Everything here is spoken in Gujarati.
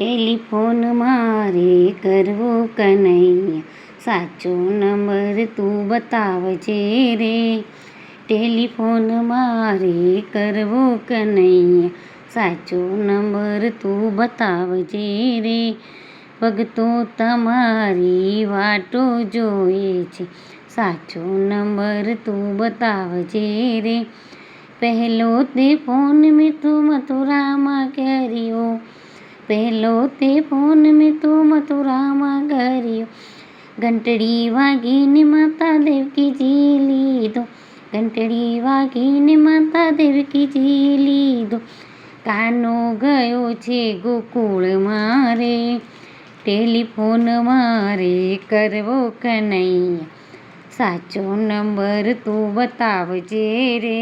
ટેલિફોન મારે કરવો કનૈયા, સાચો નંબર તું બતાવજે રે. ટેલિફોન મારે કરવો કનૈયા, સાચો નંબર તું બતાવજે રે. ભક્તો તમારી વાટો જોએ છે, સાચો નંબર તું બતાવજે રે. પહેલો તે ફોન મેં તો મથુરામાં કર્યો, પહેલો તે ફોન મેં તો મથુરામાં કર્યો. ઘંટડી વાગીને માતા દેવકીજી લીધો, ઘંટડી વાગીને માતા દેવકીજી લીધો. કાનો ગયો છે ગોકુળમાં રે, ટેલિફોન મારે કરવો કનૈયા, સાચો નંબર તું બતાવજે રે.